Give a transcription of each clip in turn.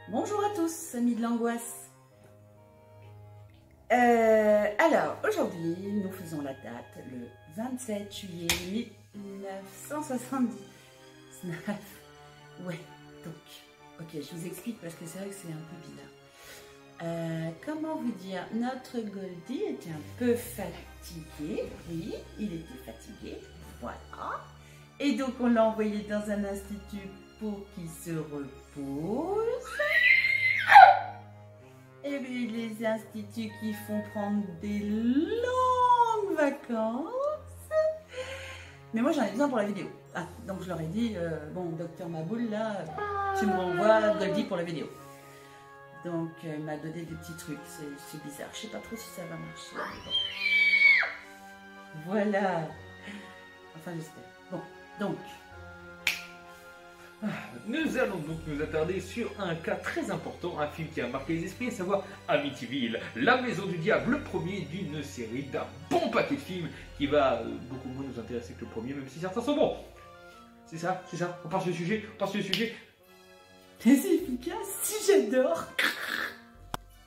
Bonjour à tous, amis de l'angoisse. Alors, aujourd'hui, nous faisons la date le 27 juillet 1979. Ouais, donc, ok, je vous explique parce que c'est vrai que c'est un peu bizarre. Comment vous dire, notre Goldie était un peu fatigué, oui, il était fatigué, voilà. Et donc, on l'a envoyé dans un institut pour qu'il se repose. Et puis les instituts qui font prendre des longues vacances. Mais moi j'en ai besoin pour la vidéo. Ah, donc je leur ai dit, bon, docteur Maboul, là, tu me renvoies Goldie pour la vidéo. Donc il m'a donné des petits trucs, c'est bizarre. Je sais pas trop si ça va marcher. Voilà. Enfin j'espère. Bon, donc. Nous allons donc nous attarder sur un cas très important, un film qui a marqué les esprits, à savoir Amityville, la maison du diable, le premier d'une série d'un bon paquet de films qui va beaucoup moins nous intéresser que le premier, même si certains sont bons. C'est ça, on part sur le sujet, C'est efficace, si j'adore.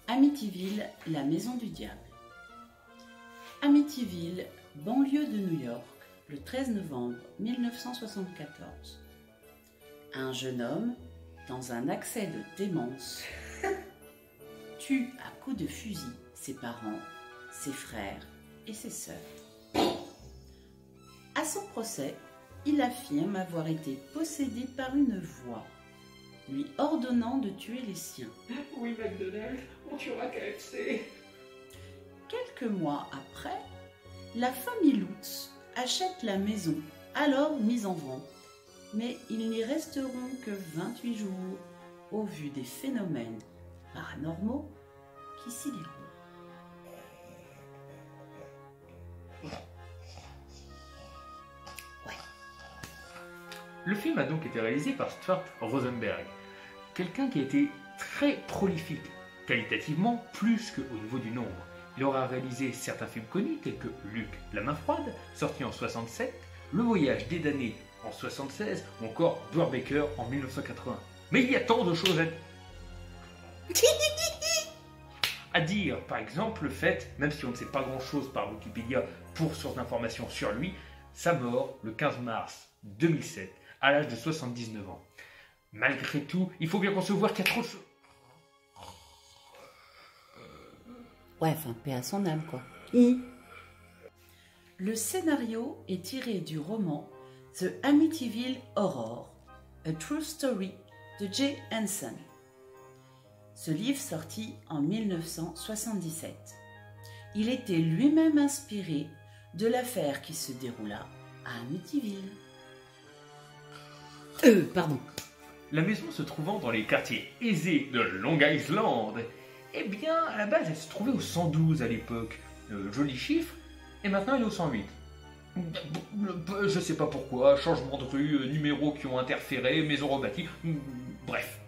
Amityville, la maison du diable. Amityville, banlieue de New York, le 13 novembre 1974. Un jeune homme, dans un accès de démence, tue à coups de fusil ses parents, ses frères et ses sœurs. À son procès, il affirme avoir été possédé par une voix, lui ordonnant de tuer les siens. Oui, McDonald's, on tuera KFC. Quelques mois après, la famille Lutz achète la maison, alors mise en vente. Mais ils n'y resteront que 28 jours au vu des phénomènes paranormaux qui s'y déroulent. Ouais. Le film a donc été réalisé par Stuart Rosenberg, quelqu'un qui a été très prolifique, qualitativement plus qu'au niveau du nombre. Il aura réalisé certains films connus tels que Luc, la main froide, sorti en 67, Le voyage des damnés en 76 ou encore Burbaker en 1980. Mais il y a tant de choses à dire. Par exemple, le fait, même si on ne sait pas grand-chose par Wikipédia pour source d'informations sur lui, sa mort le 15 mars 2007, à l'âge de 79 ans. Malgré tout, il faut bien concevoir qu'il y a trop de choses. Ouais, enfin, paix à son âme, quoi. Le scénario est tiré du roman The Amityville Horror, A True Story de Jay Henson. Ce livre sorti en 1977. Il était lui-même inspiré de l'affaire qui se déroula à Amityville. Pardon. La maison se trouvant dans les quartiers aisés de Long Island, eh bien, à la base, elle se trouvait au 112 à l'époque. Joli chiffre, et maintenant elle est au 108. Je sais pas pourquoi, changement de rue, numéros qui ont interféré, maison rebâtie, bref.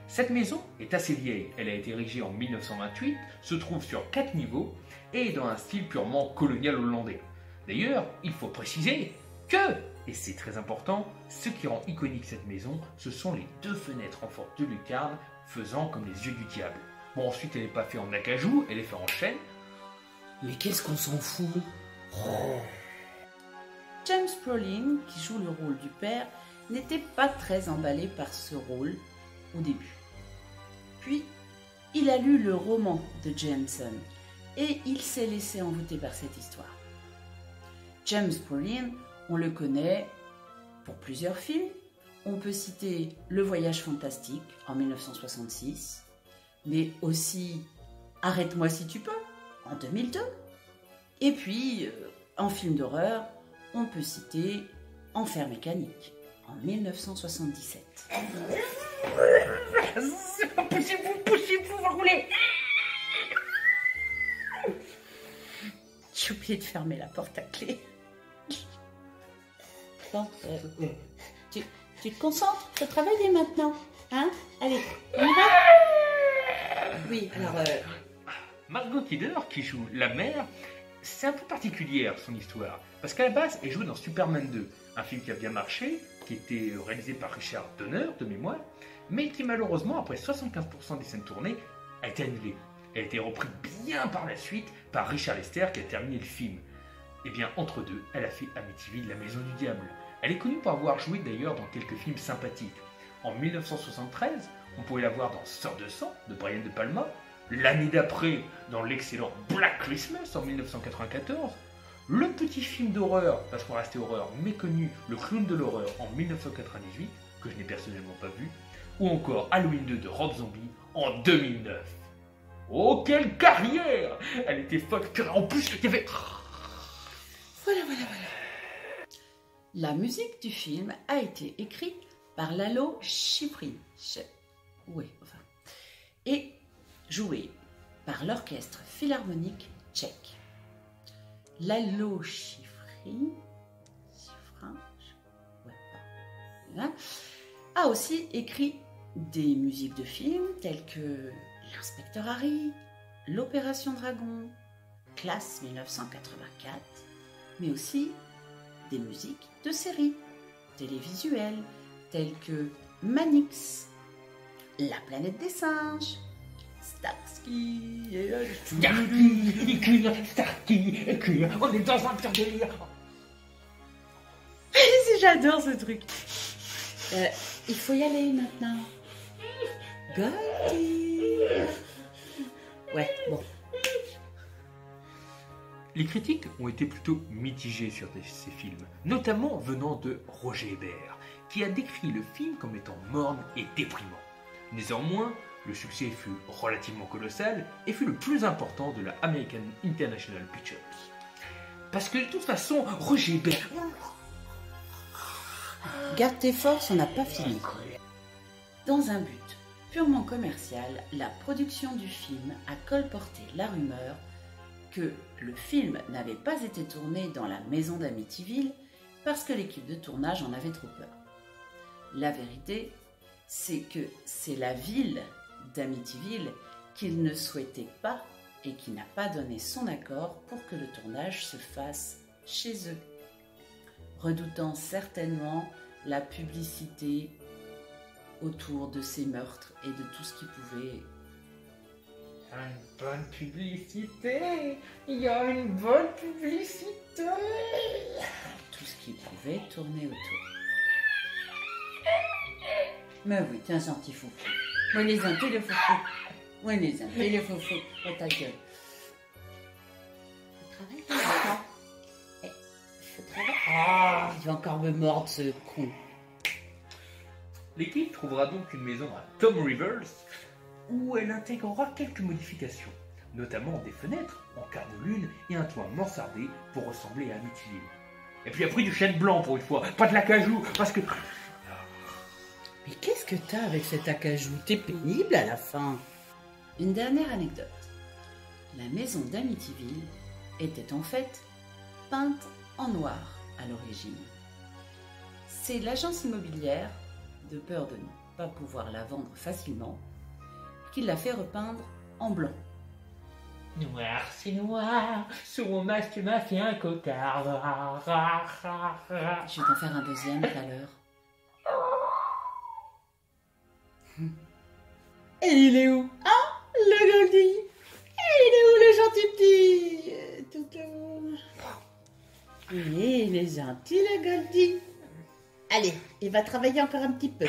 Cette maison est assez vieille, elle a été érigée en 1928, se trouve sur 4 niveaux et est dans un style purement colonial hollandais. D'ailleurs, il faut préciser que, et c'est très important, ce qui rend iconique cette maison, ce sont les 2 fenêtres en forme de lucarne faisant comme les yeux du diable. Bon, ensuite elle n'est pas faite en acajou, elle est faite en chêne. Mais qu'est-ce qu'on s'en fout? James Brolin, qui joue le rôle du père, n'était pas très emballé par ce rôle au début. Puis, il a lu le roman de Jameson et il s'est laissé envoûter par cette histoire. James Brolin, on le connaît pour plusieurs films. On peut citer Le Voyage fantastique en 1966, mais aussi Arrête-moi si tu peux en 2002. Et puis, en film d'horreur, on peut citer Enfer mécanique en 1977. C'est pas possible, vous va rouler. J'ai oublié de fermer la porte à clé. Bon, tu te concentres, faut travailler maintenant, hein? Allez, on y va? Oui, alors... Margot Kidder, qui joue la mère, c'est un peu particulière son histoire, parce qu'à la base, elle joue dans Superman 2, un film qui a bien marché, qui était réalisé par Richard Donner, de mémoire, mais qui malheureusement, après 75% des scènes tournées, a été annulée. Elle a été reprise bien par la suite par Richard Lester qui a terminé le film. Et bien, entre deux, elle a fait Amityville, la maison du diable. Elle est connue pour avoir joué d'ailleurs dans quelques films sympathiques. En 1973, on pouvait la voir dans Sœur de sang de Brian De Palma. L'année d'après, dans l'excellent Black Christmas en 1994. Le petit film d'horreur, parce qu'on restait horreur, méconnu, Le clown de l'horreur en 1998, que je n'ai personnellement pas vu. Ou encore Halloween 2 de Rob Zombie en 2009. Oh, quelle carrière! Elle était folle. En plus, il y avait... Voilà. La musique du film a été écrite par Lalo Schifrin. Et jouée par l'orchestre philharmonique tchèque. Lalo Schifrin a aussi écrit des musiques de films telles que L'Inspecteur Harry, L'Opération Dragon, Classe 1984, mais aussi des musiques de séries télévisuelles telles que Manix, La planète des singes, Starsky et Starsky, on est dans un pire délire. J'adore ce truc. Il faut y aller maintenant. Goldie. Ouais, bon. Les critiques ont été plutôt mitigées sur ces films, notamment venant de Roger Ebert, qui a décrit le film comme étant morne et déprimant. Néanmoins, le succès fut relativement colossal et fut le plus important de la American International Pictures. Parce que de toute façon, Roger Ebert... Garde tes forces, on n'a pas fini. Dans un but purement commercial, la production du film a colporté la rumeur que le film n'avait pas été tourné dans la maison d'Amityville parce que l'équipe de tournage en avait trop peur. La vérité, c'est que c'est la ville d'Amityville qu'il ne souhaitait pas et qui n'a pas donné son accord pour que le tournage se fasse chez eux, redoutant certainement la publicité autour de ces meurtres et de tout ce qui pouvait... Une bonne publicité. Il y a une bonne publicité. Tout ce qui pouvait tourner autour. Mais oui, t'es un gentil foufou. Moi les uns, t'es le foufou. Moi les uns, t'es le foufou. Oh ta gueule. Faut travailler maintenant. Faut travailler. Ah, il va encore me mordre ce con. L'équipe trouvera donc une maison à Tom Rivers où elle intégrera quelques modifications, notamment des fenêtres en quart de lune et un toit mansardé pour ressembler à Amityville. Et puis après du chêne blanc pour une fois, pas de l'acajou, parce que... Mais qu'est-ce que t'as avec cet acajou? T'es pénible à la fin. Une dernière anecdote. La maison d'Amityville était en fait peinte en noir à l'origine. C'est l'agence immobilière, de peur de ne pas pouvoir la vendre facilement, qui l'a fait repeindre en blanc. Noir, c'est noir, sur mon masque tu m'as fait un cocard. Je vais t'en faire un deuxième tout à l'heure. Et il est où? Ah, le Goldie. Et il est où le gentil petit toutou? Il est gentil le Goldie. Allez, il va travailler encore un petit peu.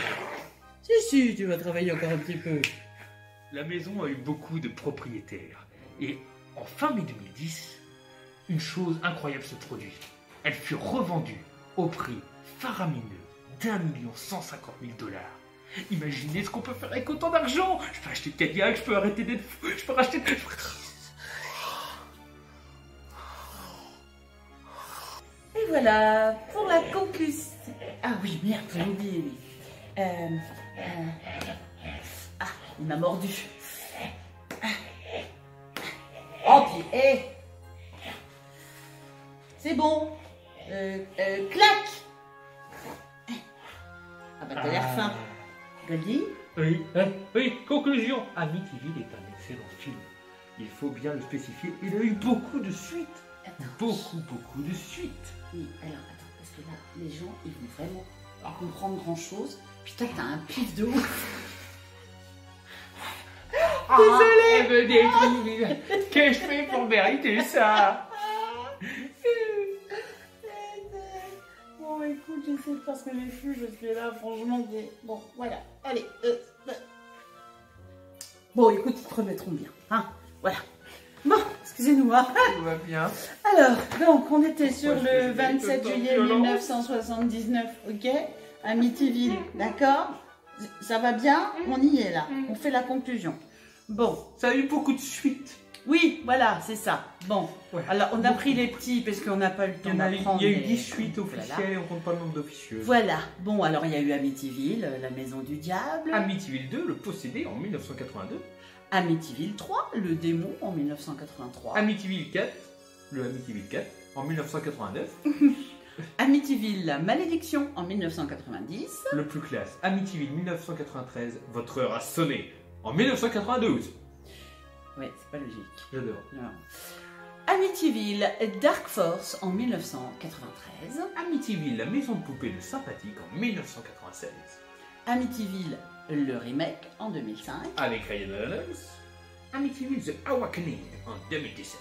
Si, tu vas travailler encore un petit peu. La maison a eu beaucoup de propriétaires. Et en fin mai 2010, une chose incroyable se produit. Elle fut revendue au prix faramineux d'1 150 000 $. Imaginez ce qu'on peut faire avec autant d'argent. Je peux acheter Cadillac, je peux arrêter d'être fou, je peux racheter... Et voilà, pour la conclusion. Ah oui, merde, j'ai oublié, oui. Ah, il m'a mordu. Oh, puis, c'est bon. Clac. Ah bah t'as l'air faim. Goldie? Oui, conclusion. Amityville est un excellent film. Il faut bien le spécifier, il a eu beaucoup de suites. Beaucoup de suites. Oui, alors attends, parce que là, les gens, ils vont vraiment pas comprendre grand chose. Puis toi, t'as un pif de ouf. Désolée. Elle me détruit. Qu'est-ce que je fais pour mériter ça? Bon, écoute, j'essaie de faire ce que j'ai pu. Je suis là, franchement. Bon, voilà. Allez. Bon, écoute, ils te remettront bien. Hein, voilà. Bon, excusez-nous. Hein. Tout va bien. Alors, donc, on était sur Pourquoi je le fais 27 autant de juillet violence 1979, ok? Amityville, d'accord? Ça va bien? On y est là. On fait la conclusion. Bon. Ça a eu beaucoup de suites. Oui, voilà, c'est ça. Bon. Ouais. Alors, on a pris les petits parce qu'on n'a pas eu le temps d'apprendre. Il y a eu mais 10 suites officielles voilà. et on compte pas le nombre d'officieux. Voilà. Bon, alors, il y a eu Amityville, la maison du diable. Amityville 2, le possédé en 1982. Amityville 3, le démon en 1983. Amityville 4, le Amityville 4 en 1989. Amityville, la malédiction en 1990. Le plus classe, Amityville 1993, votre heure a sonné en 1992. Ouais, c'est pas logique. J'adore. Non. Amityville, Dark Force en 1993. Amityville, la maison de poupée de sympathique en 1996. Amityville, le remake en 2005. Avec Ryan Reynolds. Amityville The Awakening en 2017.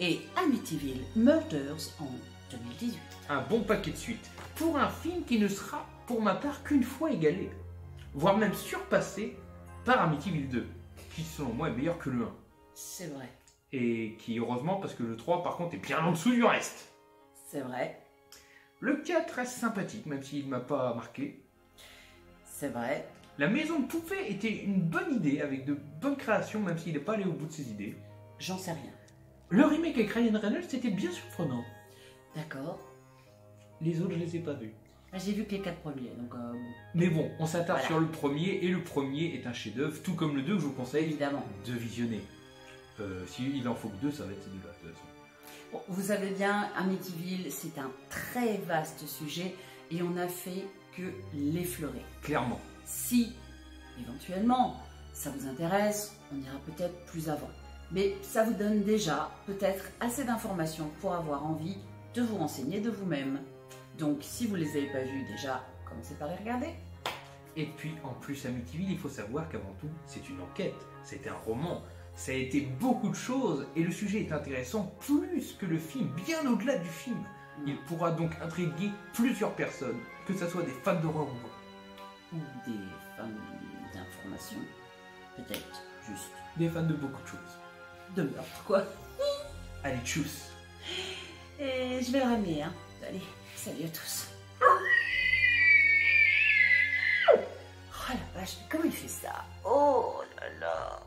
Et Amityville Murders en 2018. Un bon paquet de suites. Pour un film qui ne sera, pour ma part, qu'une fois égalé, voire même surpassé par Amityville 2, qui selon moi est meilleur que le 1. C'est vrai. Et qui, heureusement, parce que le 3, par contre, est bien en dessous du reste. C'est vrai. Le 4 reste sympathique, même s'il ne m'a pas marqué. C'est vrai. La maison de poupée était une bonne idée, avec de bonnes créations, même s'il n'est pas allé au bout de ses idées. J'en sais rien. Le remake avec Ryan Reynolds, c'était bien surprenant. D'accord. Les autres, je les ai pas vus. J'ai vu que les 4 premiers, donc bon. Mais bon, on s'attarde Voilà. sur le premier, et le premier est un chef-d'œuvre, tout comme le 2 que je vous conseille Évidemment. de visionner. S'il en faut que 2, ça va être ces deux-là, de toute façon. Bon, vous savez bien, Amityville, c'est un très vaste sujet et on n'a fait que l'effleurer. Clairement. Si, éventuellement, ça vous intéresse, on ira peut-être plus avant. Mais ça vous donne déjà peut-être assez d'informations pour avoir envie de vous renseigner de vous-même. Donc, si vous ne les avez pas vus déjà, commencez par les regarder. Et puis, en plus, Amityville, il faut savoir qu'avant tout, c'est une enquête, c'est un roman. Ça a été beaucoup de choses, et le sujet est intéressant plus que le film, bien au-delà du film. Il pourra donc intriguer plusieurs personnes, que ce soit des fans d'horreur ou pas. Ou des femmes d'information, peut-être juste Des fans de beaucoup de choses. de meurtre, quoi. Allez, tchuss. Et je vais le ramener, hein. Allez, salut à tous. Oh la vache, mais comment il fait ça? Oh là là.